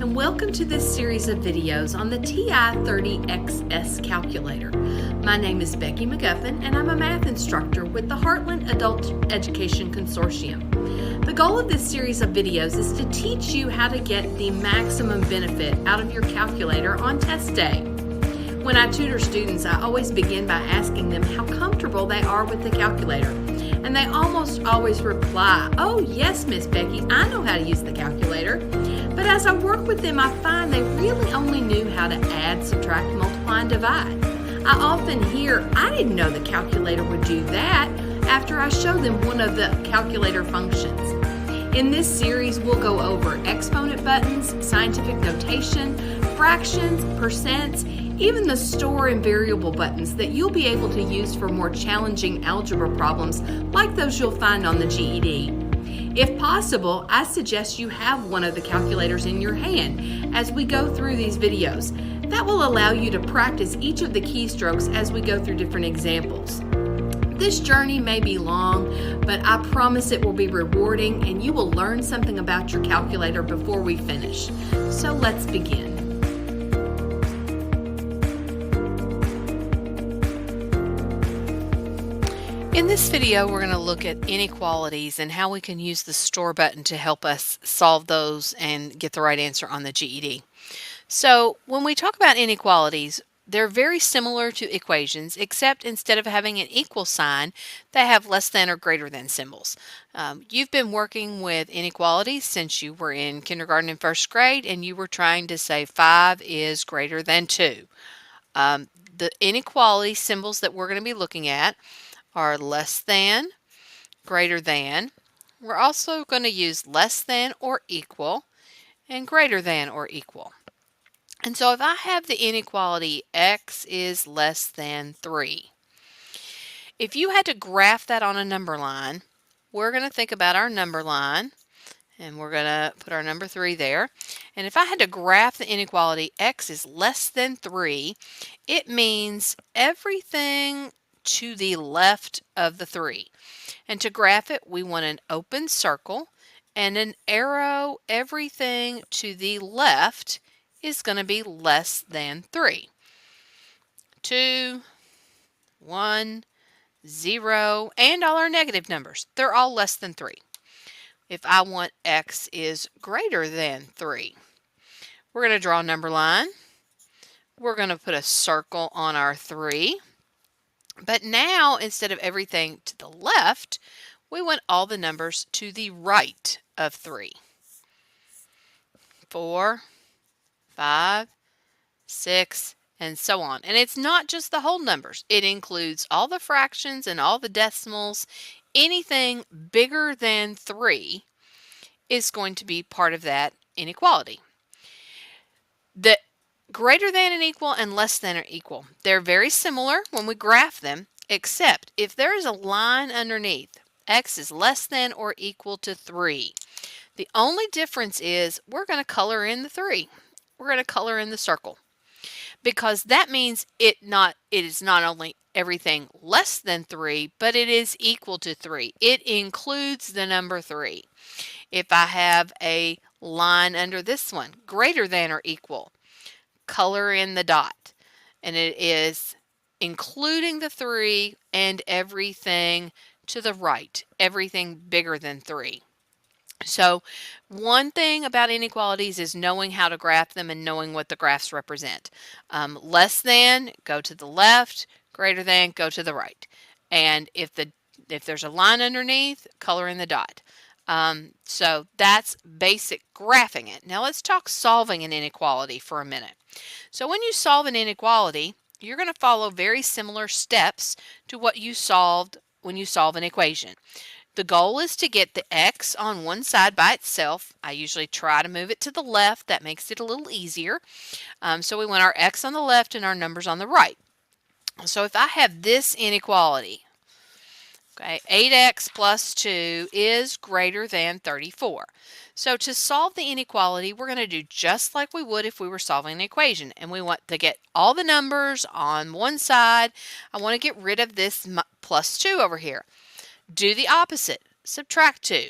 and welcome to this series of videos on the TI-30XS calculator. My name is Becky McGuffin and I'm a math instructor with the Heartland Adult Education Consortium. The goal of this series of videos is to teach you how to get the maximum benefit out of your calculator on test day. When I tutor students, I always begin by asking them how comfortable they are with the calculator. And they almost always reply, "Oh yes, Miss Becky, I know how to use the calculator." But as I work with them, I find they really only knew how to add, subtract, multiply, and divide. I often hear, "I didn't know the calculator would do that," after I show them one of the calculator functions. In this series, we'll go over exponent buttons, scientific notation, fractions, percents, even the store and variable buttons that you'll be able to use for more challenging algebra problems like those you'll find on the GED. If possible, I suggest you have one of the calculators in your hand as we go through these videos. That will allow you to practice each of the keystrokes as we go through different examples. This journey may be long, but I promise it will be rewarding and you will learn something about your calculator before we finish. So let's begin. In this video, we're going to look at inequalities and how we can use the store button to help us solve those and get the right answer on the GED. So when we talk about inequalities, they're very similar to equations, except instead of having an equal sign, they have less than or greater than symbols. You've been working with inequalities since you were in kindergarten and first grade, and you were trying to say 5 is greater than 2. The inequality symbols that we're going to be looking at are less than, greater than. We're also going to use less than or equal and greater than or equal. And so if I have the inequality x is less than 3, if you had to graph that on a number line, we're going to think about our number line and we're going to put our number 3 there. And if I had to graph the inequality x is less than 3, it means everything to the left of the 3. And to graph it, we want an open circle and an arrow. Everything to the left is going to be less than 3. 2, 1, 0, and all our negative numbers. They're all less than 3. If I want x is greater than 3, we're going to draw a number line. We're going to put a circle on our 3. But now, instead of everything to the left, we want all the numbers to the right of 3. 4, 5, 6, and so on. And it's not just the whole numbers. It includes all the fractions and all the decimals. Anything bigger than 3 is going to be part of that inequality. The greater than and equal and less than or equal, they're very similar when we graph them, except if there is a line underneath, x is less than or equal to 3. The only difference is we're going to color in the 3. We're going to color in the circle, because that means it is not only everything less than 3, but it is equal to 3. It includes the number 3. If I have a line under this one, greater than or equal, color in the dot, and it is including the 3 and everything to the right, everything bigger than 3. So one thing about inequalities is knowing how to graph them and knowing what the graphs represent. Less than, go to the left. Greater than, go to the right. And if there's a line underneath, color in the dot. So that's basic graphing it. Now let's talk solving an inequality for a minute. So when you solve an inequality, you're going to follow very similar steps to what you solved when you solve an equation. The goal is to get the x on one side by itself. I usually try to move it to the left. That makes it a little easier. So we want our x on the left and our numbers on the right. So if I have this inequality, okay, 8x plus 2 is greater than 34. So to solve the inequality, we're going to do just like we would if we were solving an equation. And we want to get all the numbers on one side. I want to get rid of this plus 2 over here. Do the opposite. Subtract 2.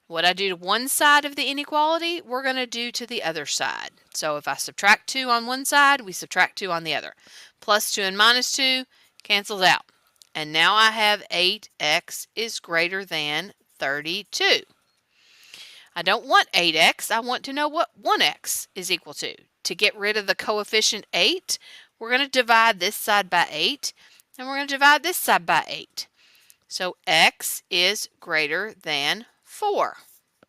What I do to one side of the inequality, we're going to do to the other side. So if I subtract 2 on one side, we subtract 2 on the other. Plus 2 and minus 2 cancels out. And now I have 8x is greater than 32. I don't want 8x. I want to know what 1x is equal to. To get rid of the coefficient 8, we're going to divide this side by 8, and we're going to divide this side by 8. So x is greater than 4.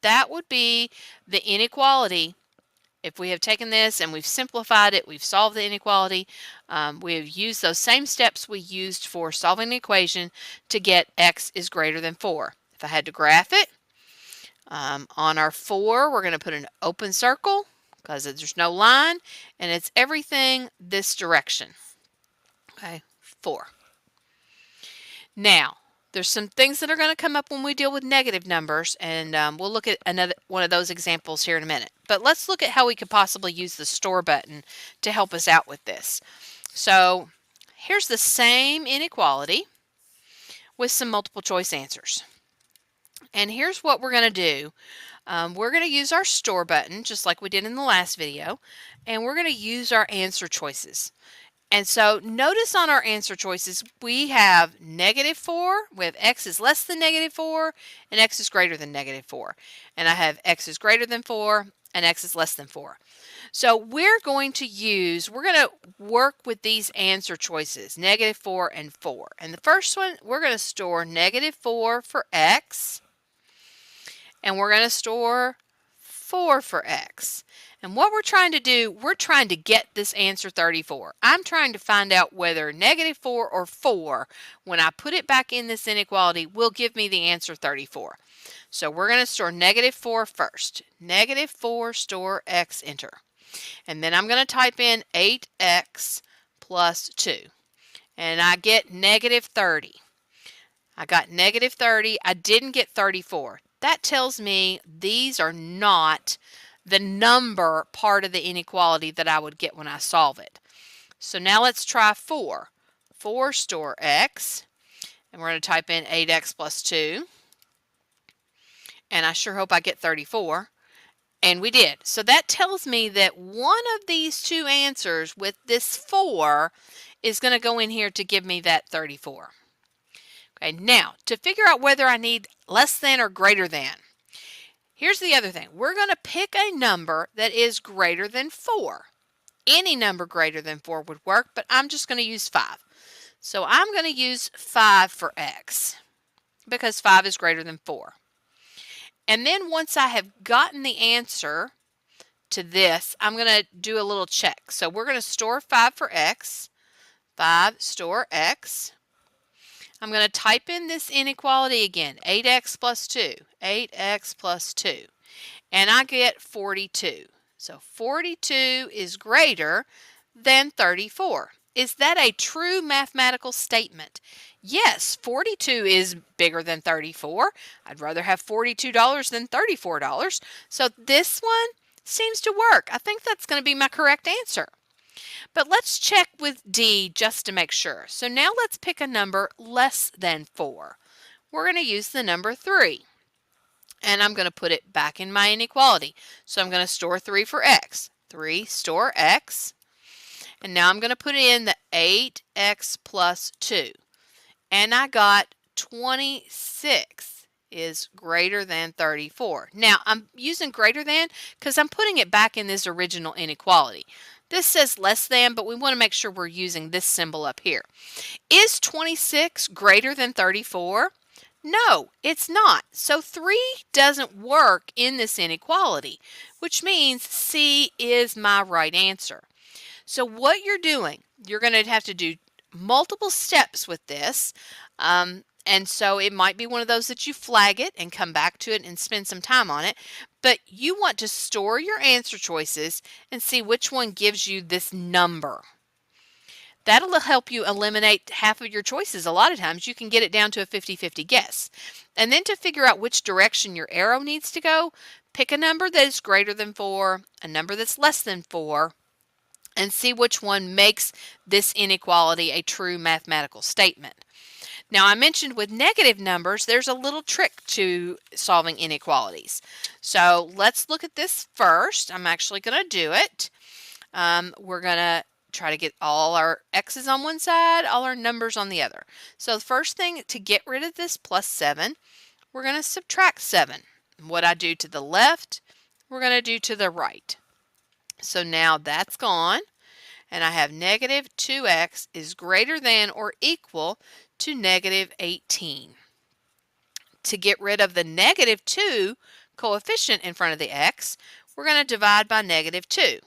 That would be the inequality. If we have taken this and we've simplified it, we've solved the inequality, we have used those same steps we used for solving the equation to get x is greater than 4. If I had to graph it, on our 4, we're going to put an open circle because there's no line, and it's everything this direction. Okay, 4. Now, there's some things that are going to come up when we deal with negative numbers, and we'll look at another one of those examples here in a minute. But let's look at how we could possibly use the store button to help us out with this. So here's the same inequality with some multiple choice answers. And here's what we're going to do. We're going to use our store button just like we did in the last video, and we're going to use our answer choices. And so notice on our answer choices, we have -4, we have x is less than -4, and x is greater than -4. And I have x is greater than 4, and x is less than 4. So we're going to work with these answer choices, -4 and 4. And the first one, we're going to store -4 for x, and we're going to store 4 for x. And what we're trying to do, we're trying to get this answer 34. I'm trying to find out whether -4 or 4, when I put it back in this inequality, will give me the answer 34. So we're going to store -4 first. -4 store x, enter. And then I'm going to type in 8x plus 2. And I get -30. I got -30. I didn't get 34. That tells me these are not the number part of the inequality that I would get when I solve it. So now let's try 4. 4 store x, and we're going to type in 8x plus 2. And I sure hope I get 34. And we did. So that tells me that one of these two answers with this 4 is going to go in here to give me that 34. Okay, now to figure out whether I need less than or greater than, here's the other thing. We're going to pick a number that is greater than 4. Any number greater than 4 would work, but I'm just going to use 5. So I'm going to use 5 for x because 5 is greater than 4. And then once I have gotten the answer to this, I'm going to do a little check. So we're going to store 5 for x. 5 store x. I'm going to type in this inequality again, 8x plus 2, 8x plus 2, and I get 42. So 42 is greater than 34. Is that a true mathematical statement? Yes, 42 is bigger than 34. I'd rather have $42 than $34. So this one seems to work. I think that's going to be my correct answer. But let's check with D just to make sure. So now let's pick a number less than 4. We're going to use the number 3. And I'm going to put it back in my inequality. So I'm going to store 3 for x. 3 store x. And now I'm going to put in the 8x plus 2. And I got 26 is greater than 34. Now I'm using greater than because I'm putting it back in this original inequality. This says less than, but we want to make sure we're using this symbol up here. Is 26 greater than 34? No, it's not. So 3 doesn't work in this inequality, which means C is my right answer. So what you're doing, you're going to have to do multiple steps with this. And so it might be one of those that you flag it and come back to it and spend some time on it. But you want to store your answer choices and see which one gives you this number. That'll help you eliminate half of your choices. A lot of times you can get it down to a 50-50 guess. And then to figure out which direction your arrow needs to go, pick a number that is greater than 4, a number that's less than 4, and see which one makes this inequality a true mathematical statement. Now, I mentioned with negative numbers, there's a little trick to solving inequalities. So let's look at this first. I'm actually going to do it. We're going to try to get all our x's on one side, all our numbers on the other. So the first thing, to get rid of this plus 7, we're going to subtract 7. What I do to the left, we're going to do to the right. So now that's gone, and I have negative 2x is greater than or equal to negative 18. To get rid of the negative 2 coefficient in front of the x, we're going to divide by negative 2.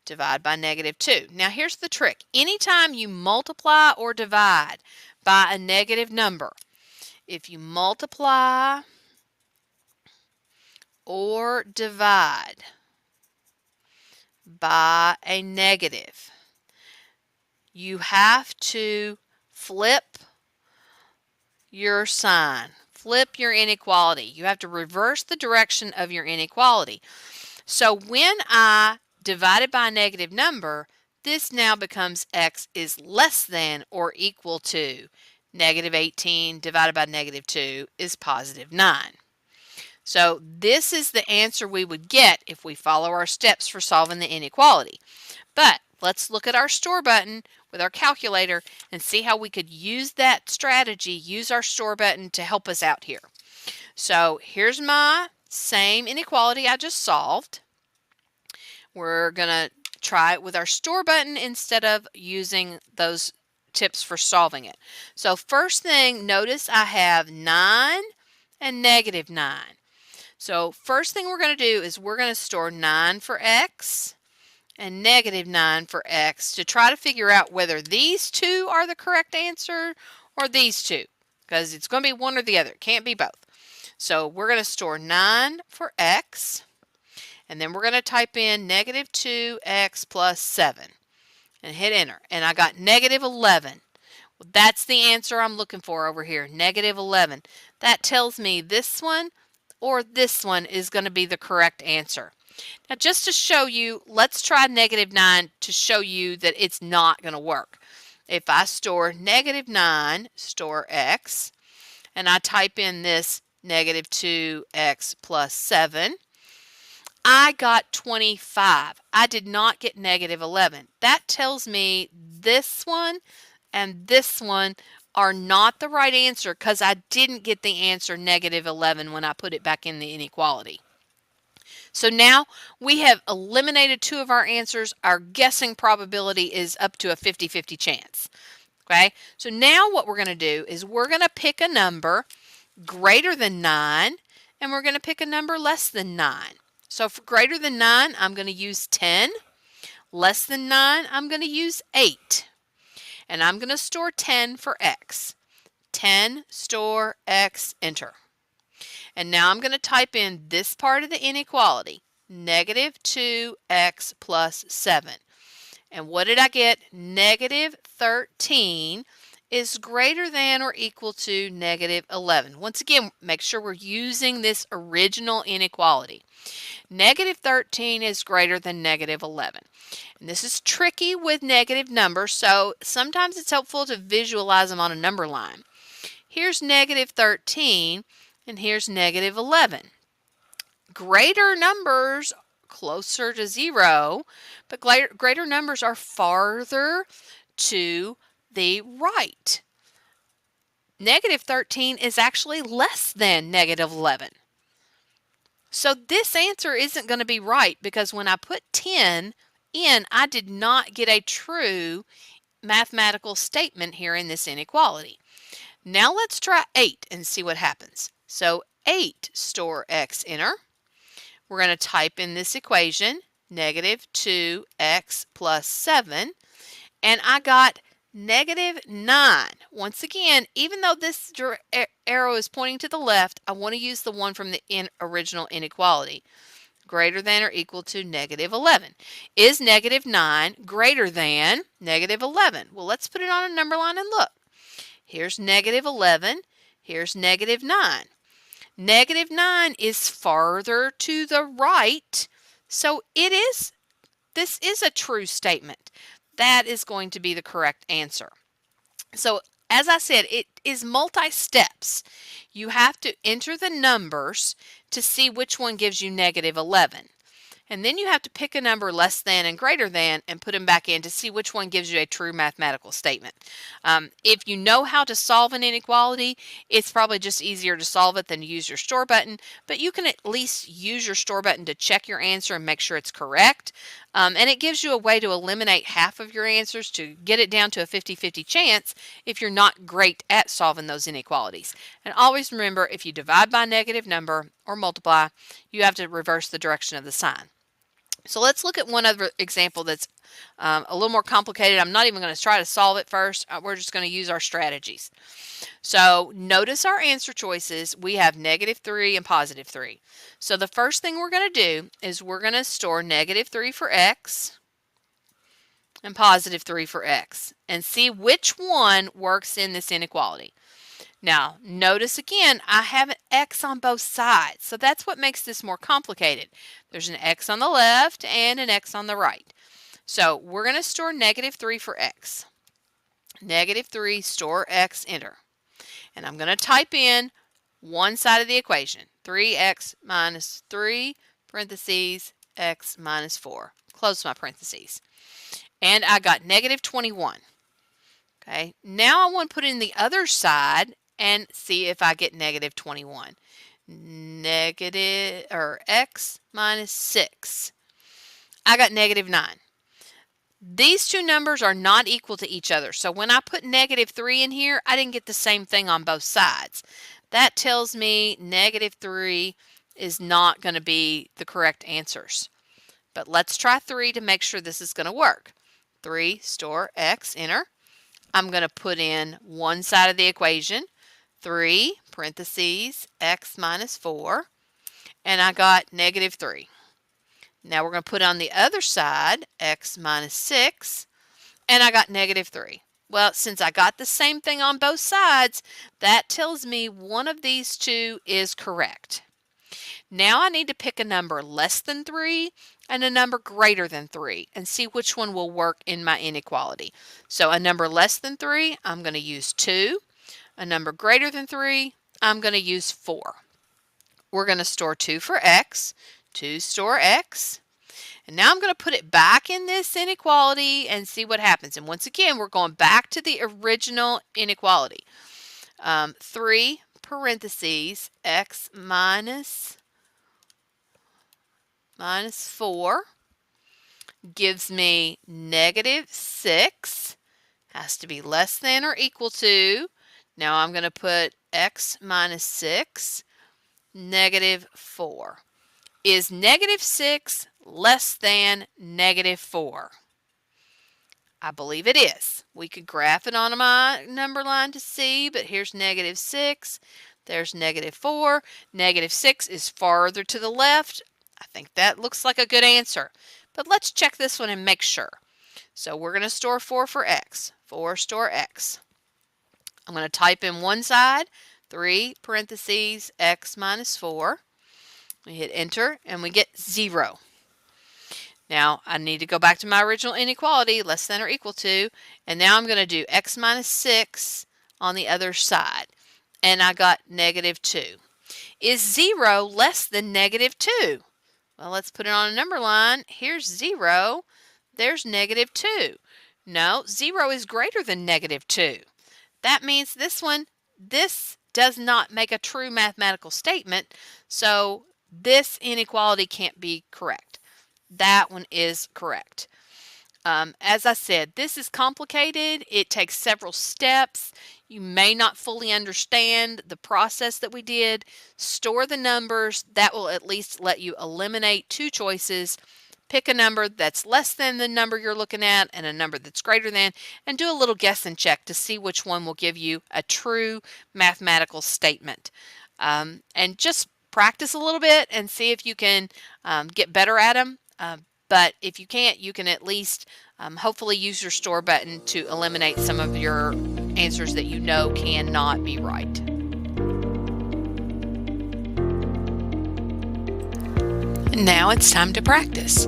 Divide by negative 2. Now here's the trick. Anytime you multiply or divide by a negative number, if you multiply or divide by a negative, you have to flip your sign, flip your inequality. You have to reverse the direction of your inequality. So when I divided by a negative number, this now becomes x is less than or equal to negative 18 divided by negative 2 is positive 9. So this is the answer we would get if we follow our steps for solving the inequality. But let's look at our store button with our calculator and see how we could use that strategy, use our store button to help us out here. So here's my same inequality I just solved. We're going to try it with our store button instead of using those tips for solving it. So first thing, notice I have 9 and negative 9. So first thing we're going to do is we're going to store 9 for x and negative 9 for x to try to figure out whether these two are the correct answer or these two, because it's going to be one or the other. It can't be both. So we're going to store 9 for x, and then we're going to type in negative 2x plus 7 and hit enter. And I got negative 11. Well, that's the answer I'm looking for over here, negative 11. That tells me this one or this one is going to be the correct answer. Now just to show you, let's try negative 9 to show you that it's not going to work. If I store negative 9, store x, and I type in this negative 2x plus 7, I got 25. I did not get negative 11. That tells me this one and this one are not the right answer because I didn't get the answer negative 11 when I put it back in the inequality. So now we have eliminated two of our answers. Our guessing probability is up to a 50-50 chance. Okay, so now what we're going to do is we're going to pick a number greater than 9, and we're going to pick a number less than 9. So for greater than 9, I'm going to use 10. Less than 9, I'm going to use 8. And I'm going to store 10 for x. 10, store x, enter. And now I'm going to type in this part of the inequality, negative 2x plus 7. And what did I get? Negative 13 is greater than or equal to negative 11. Once again, make sure we're using this original inequality. Negative 13 is greater than negative 11. And this is tricky with negative numbers, so sometimes it's helpful to visualize them on a number line. Here's negative 13, and here's negative 11. Greater numbers closer to 0, but greater numbers are farther to the right. Negative 13 is actually less than negative 11. So this answer isn't going to be right because when I put 10 in, I did not get a true mathematical statement here in this inequality. Now let's try 8 and see what happens. So 8, store x, enter. We're going to type in this equation, negative 2x plus 7, and I got negative 9. Once again, even though this arrow is pointing to the left, I want to use the one from the original inequality. Greater than or equal to negative 11. Is negative 9 greater than negative 11? Well, let's put it on a number line and look. Here's negative 11. Here's negative 9. Negative 9 is farther to the right, so this is a true statement. That is going to be the correct answer. So As I said, it is multi-steps. You have to enter the numbers to see which one gives you negative 11. And then you have to pick a number less than and greater than and put them back in to see which one gives you a true mathematical statement. If you know how to solve an inequality, it's probably just easier to solve it than to use your store button, but you can at least use your store button to check your answer and make sure it's correct. And it gives you a way to eliminate half of your answers to get it down to a 50-50 chance if you're not great at solving those inequalities. And always remember, if you divide by a negative number or multiply, you have to reverse the direction of the sign. So let's look at one other example that's a little more complicated. I'm not even going to try to solve it first. We're just going to use our strategies. So notice our answer choices. We have -3 and +3. So the first thing we're going to do is we're going to store -3 for x and +3 for x and see which one works in this inequality. Now, notice again, I have an x on both sides, so that's what makes this more complicated. There's an x on the left and an x on the right. So we're going to store -3 for x. -3, store x, enter. And I'm going to type in one side of the equation, 3x minus 3, parentheses, x minus 4. Close my parentheses. And I got -21. Okay, now I want to put in the other side and see if I get -21. X minus 6. I got -9. These two numbers are not equal to each other. So when I put -3 in here, I didn't get the same thing on both sides. That tells me -3 is not going to be the correct answers. But let's try 3 to make sure this is going to work. 3, store x, enter. I'm going to put in one side of the equation, 3, parentheses, x minus 4, and I got -3. Now we're going to put on the other side, x minus 6, and I got -3. Well, since I got the same thing on both sides, that tells me one of these two is correct. Now I need to pick a number less than 3 and a number greater than 3 and see which one will work in my inequality. So a number less than 3, I'm going to use 2. A number greater than 3, I'm going to use 4. We're going to store 2 for x, 2 store x. And now I'm going to put it back in this inequality and see what happens. And once again, we're going back to the original inequality. 3 parentheses x minus 4 gives me -6. Has to be less than or equal to. Now I'm going to put x minus 6, -4. Is -6 less than -4? I believe it is. We could graph it on my number line to see, but here's -6. There's -4. -6 is farther to the left. I think that looks like a good answer. But let's check this one and make sure. So we're going to store 4 for x. 4 store x. I'm going to type in one side, 3 parentheses x minus 4. We hit enter and we get 0. Now I need to go back to my original inequality, less than or equal to, and now I'm going to do x minus 6 on the other side. And I got -2. Is 0 less than -2? Well, let's put it on a number line. Here's 0. There's -2. No, 0 is greater than -2. That means this does not make a true mathematical statement, so this inequality can't be correct. That one is correct. As I said, this is complicated. It takes several steps. You may not fully understand the process that we did. Store the numbers. That will at least let you eliminate two choices. Pick a number that's less than the number you're looking at and a number that's greater than, and do a little guess and check to see which one will give you a true mathematical statement. And just practice a little bit and see if you can get better at them. But if you can't, you can at least hopefully use your store button to eliminate some of your answers that you know cannot be right. Now it's time to practice.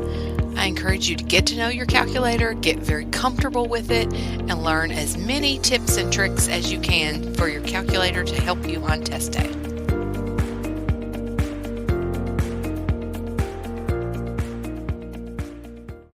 I encourage you to get to know your calculator, get very comfortable with it, and learn as many tips and tricks as you can for your calculator to help you on test day.